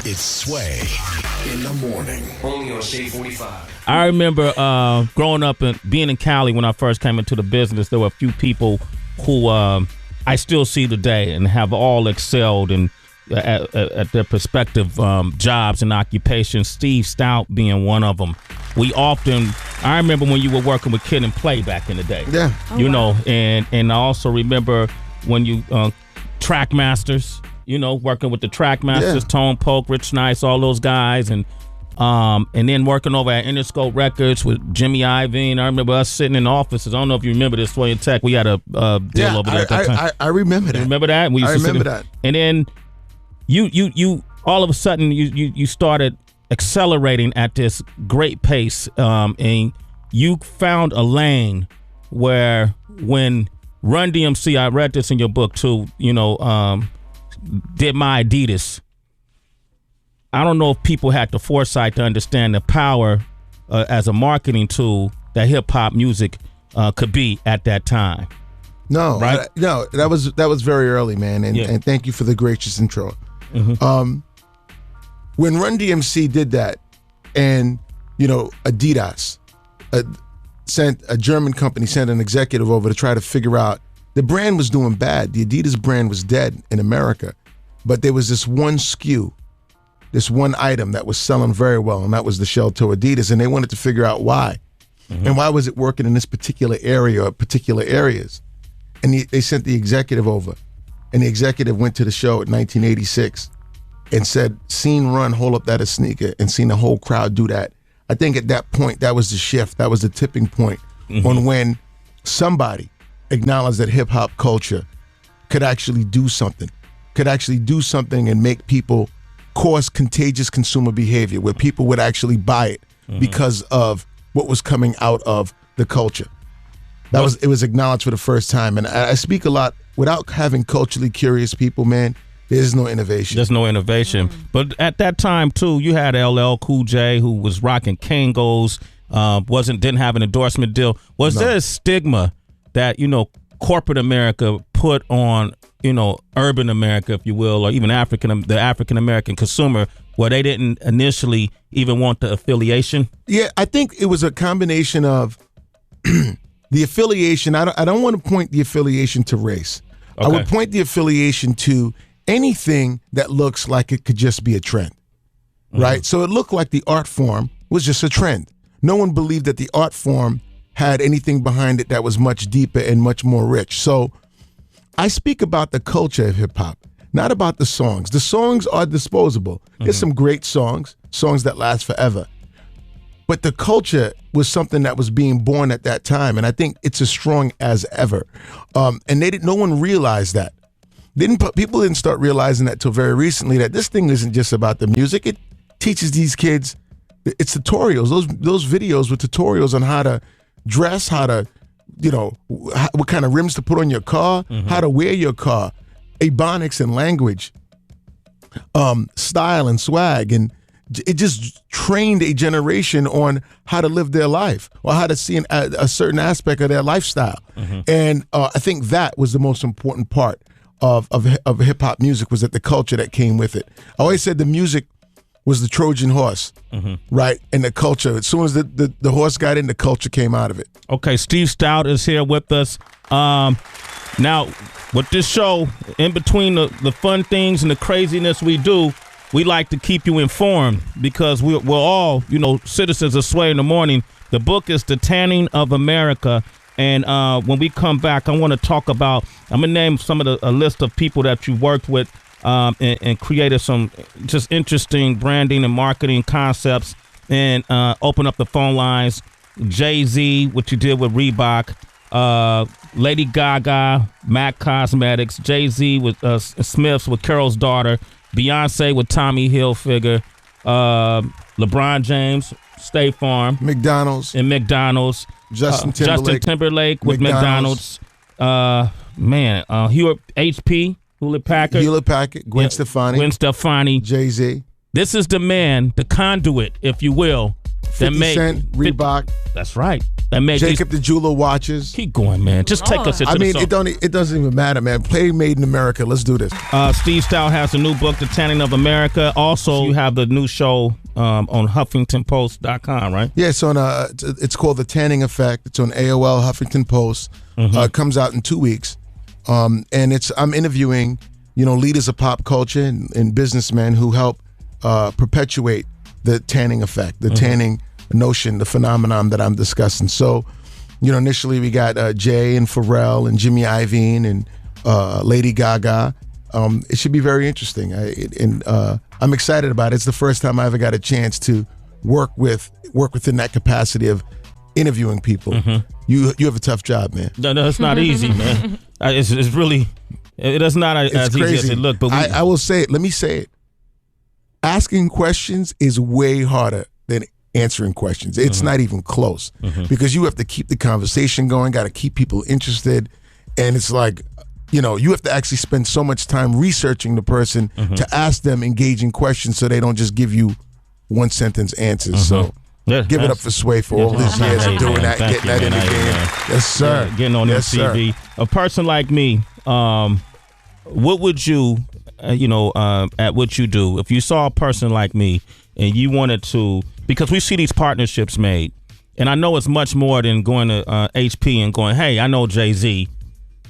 It's Sway in the morning. Only on Shade 45. I remember growing up and being in Cali when I first came into the business. There were a few people who I still see today and have all excelled in at their prospective jobs and occupations. Steve Stoute being one of them. I remember when you were working with Kid and Play back in the day. Yeah. You know, and I also remember when you track masters. You know, working with the track masters, Tone Polk, Rich Nice, all those guys, and then working over at Interscope Records with Jimmy Iovine. I remember us sitting in offices. I don't know if you remember this, Sway and Tech. We had a deal over there at that time. I remember that. You remember that? I remember that. And then you all of a sudden you started accelerating at this great pace, and you found a lane where when Run DMC, I read this in your book too, you know, did my Adidas. I don't know if people had the foresight to understand the power as a marketing tool that hip hop music could be at that time. No, right? No, that was very early, man. And thank you for the gracious intro. Mm-hmm. When Run DMC did that, and you know, Adidas sent a German company sent an executive over to try to figure out. The brand was doing bad. The Adidas brand was dead in America. But there was this one SKU, this one item that was selling very well, and that was the shell toe Adidas. And they wanted to figure out why. Mm-hmm. And why was it working in this particular area or particular areas? And they sent the executive over. And the executive went to the show in 1986 and said, seen Run hold up that sneaker, and seen the whole crowd do that. I think at that point, that was the shift. That was the tipping point on when somebody acknowledge that hip-hop culture could actually do something and make people cause contagious consumer behavior where people would actually buy it because of what was coming out of the culture. It was acknowledged for the first time. And I speak a lot, without having culturally curious people, man, there's no innovation. There's no innovation. But at that time, too, you had LL Cool J who was rocking Kangos, didn't have an endorsement deal. Was there a stigma that, you know, corporate America put on, you know, urban America, if you will, or even the African American consumer, where they didn't initially even want the affiliation? Yeah, I think it was a combination of the affiliation. I don't want to point the affiliation to race. Okay. I would point the affiliation to anything that looks like it could just be a trend, right? So it looked like the art form was just a trend. No one believed that the art form had anything behind it that was much deeper and much more rich. So I speak about the culture of hip hop, not about the songs. The songs are disposable. There's some great songs that last forever. But the culture was something that was being born at that time, and I think it's as strong as ever. And no one realized that. People didn't start realizing that till very recently, that this thing isn't just about the music. It teaches these kids, it's tutorials. Those videos with tutorials on how to dress, how to, you know, what kind of rims to put on your car, how to wear your car, ebonics and language, style and swag. And it just trained a generation on how to live their life or how to see a certain aspect of their lifestyle. And I think that was the most important part of hip hop music, was that the culture that came with it. I always said the music was the Trojan horse, right? And the culture, as soon as the horse got in, the culture came out of it. Okay, Steve Stoute is here with us. Now, with this show, in between the fun things and the craziness we do, we like to keep you informed because we're all, you know, citizens of Sway in the Morning. The book is The Tanning of America. And when we come back, I want to talk about, I'm going to name some of a list of people that you worked with and created some just interesting branding and marketing concepts, and open up the phone lines. Jay-Z, what you did with Reebok, Lady Gaga, MAC Cosmetics, Jay-Z with Smiths with Carol's Daughter, Beyonce with Tommy Hilfiger, LeBron James, State Farm, McDonald's, Justin Timberlake with McDonald's, HP, Hewlett Packard, Gwen Stefani, Jay-Z. This is the man, the conduit, if you will, 50 Cent, Reebok. That's right. That made Jacob the Jeweler watches. Keep going, man. Just take us into the song. It doesn't even matter, man. Play Made in America. Let's do this. Steve Stoute has a new book, The Tanning of America. Also, you have the new show on HuffingtonPost.com, right? Yeah, it's called The Tanning Effect. It's on AOL, Huffington Post. It comes out in 2 weeks. And I'm interviewing, leaders of pop culture and businessmen who help perpetuate the tanning effect, the tanning notion, the phenomenon that I'm discussing. So, initially we got Jay and Pharrell and Jimmy Iovine and Lady Gaga. It should be very interesting. I'm excited about it. It's the first time I ever got a chance to work within that capacity of interviewing people. You have a tough job, man. No, it's not easy, man. It's really, it's not as easy as it looks. But I will say it. Let me say it. Asking questions is way harder than answering questions. It's not even close because you have to keep the conversation going, got to keep people interested. And it's like, you have to actually spend so much time researching the person to ask them engaging questions so they don't just give you one sentence answers. So give it up for Sway for all his years of doing that, getting that in the game. Yes, sir. Yeah, getting on MTV. A person like me, what would you, at what you do, if you saw a person like me and you wanted to, because we see these partnerships made, and I know it's much more than going to HP and going, hey, I know Jay-Z,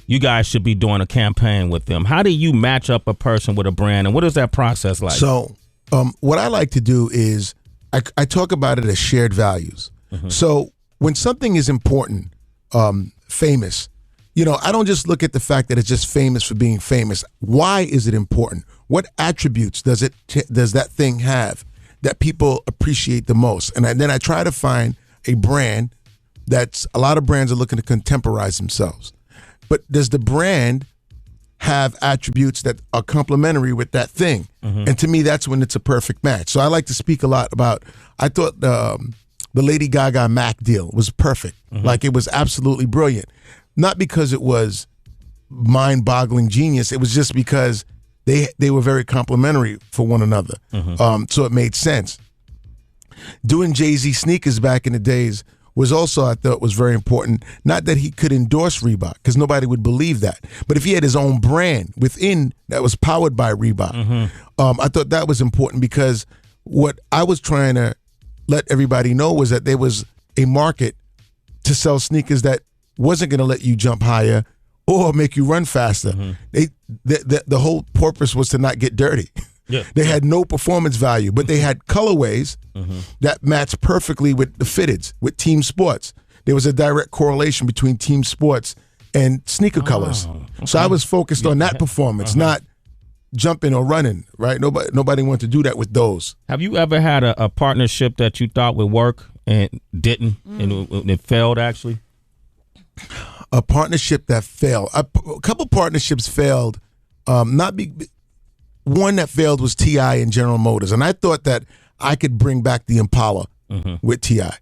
you guys should be doing a campaign with them. How do you match up a person with a brand, and what is that process like? So what I like to do is I talk about it as shared values. So when something is important, famous, I don't just look at the fact that it's just famous for being famous. Why is it important? What attributes does that thing have that people appreciate the most? And then I try to find a brand a lot of brands are looking to contemporize themselves. But does the brand have attributes that are complementary with that thing? And to me, that's when it's a perfect match. So I like to speak a lot about, I thought the Lady Gaga Mac deal was perfect. Like, it was absolutely brilliant. Not because it was mind-boggling genius. It was just because they were very complementary for one another. So it made sense. Doing Jay-Z sneakers back in the days was also, I thought, was very important. Not that he could endorse Reebok, because nobody would believe that. But if he had his own brand within that was powered by Reebok, I thought that was important, because what I was trying to let everybody know was that there was a market to sell sneakers that wasn't going to let you jump higher or make you run faster. The whole purpose was to not get dirty. They had no performance value, but they had colorways that matched perfectly with the fitteds, with team sports. There was a direct correlation between team sports and sneaker colors. So I was focused on that performance, not jumping or running, right? Nobody wanted to do that with those. Have you ever had a partnership that you thought would work and didn't, and it failed, actually? A partnership that failed. A couple partnerships failed. One that failed was T.I. and General Motors, and I thought that I could bring back the Impala with T.I.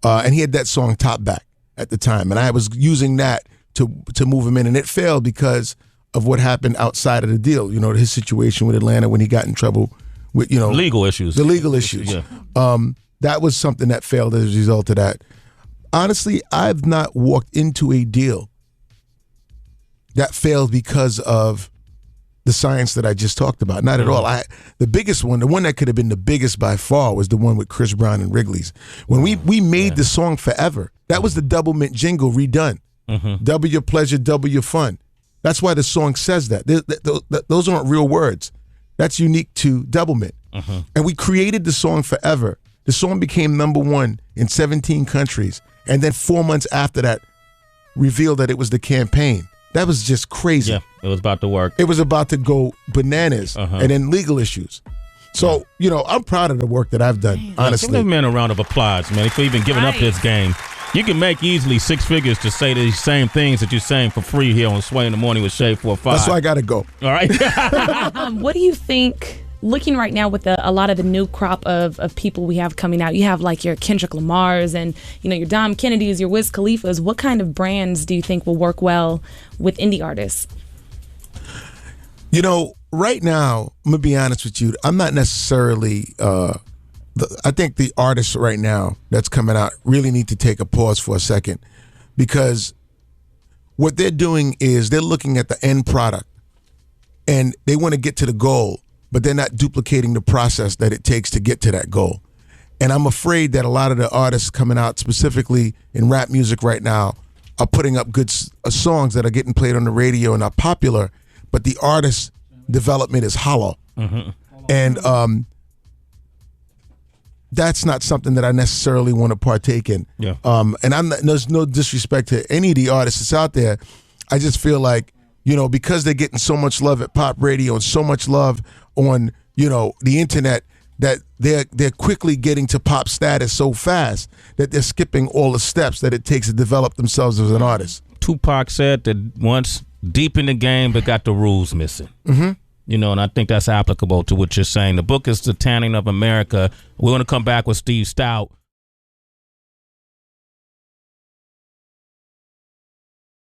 And he had that song Top Back at the time, and I was using that to move him in, and it failed because of what happened outside of the deal. His situation with Atlanta when he got in trouble with legal issues. The legal issues. That was something that failed as a result of that. Honestly, I've not walked into a deal that failed because of the science that I just talked about. Not at all. The biggest one, the one that could have been the biggest by far, was the one with Chris Brown and Wrigley's. When we made the song Forever, that was the Double Mint jingle redone. Double your pleasure, double your fun. That's why the song says that. Those aren't real words. That's unique to Double Mint. And we created the song Forever. The song became #1 in 17 countries. And then 4 months after that, revealed that it was the campaign. That was just crazy. Yeah, it was about to work. It was about to go bananas, and then legal issues. So, I'm proud of the work that I've done, honestly. Give the man a round of applause, man, for even giving up his game. You can make easily 6 figures to say these same things that you're saying for free here on Sway in the Morning with Shay 4-5. That's why I got to go. All right. What do you think, looking right now with a lot of the new crop of people we have coming out, you have like your Kendrick Lamars and, your Dom Kennedys, your Wiz Khalifas. What kind of brands do you think will work well with indie artists? Right now, I'm going to be honest with you, I'm not necessarily I think the artists right now that's coming out really need to take a pause for a second, because what they're doing is they're looking at the end product and they want to get to the goal, but they're not duplicating the process that it takes to get to that goal. And I'm afraid that a lot of the artists coming out specifically in rap music right now are putting up good songs that are getting played on the radio and are popular, but the artist development is hollow. Mm-hmm. And that's not something that I necessarily want to partake in. Yeah. And there's no disrespect to any of the artists that's out there. I just feel like, because they're getting so much love at pop radio and so much love on, the internet, that they're quickly getting to pop status so fast that they're skipping all the steps that it takes to develop themselves as an artist. Tupac said that once deep in the game, but got the rules missing. Mm-hmm. And I think that's applicable to what you're saying. The book is The Tanning of America. We're going to come back with Steve Stoute.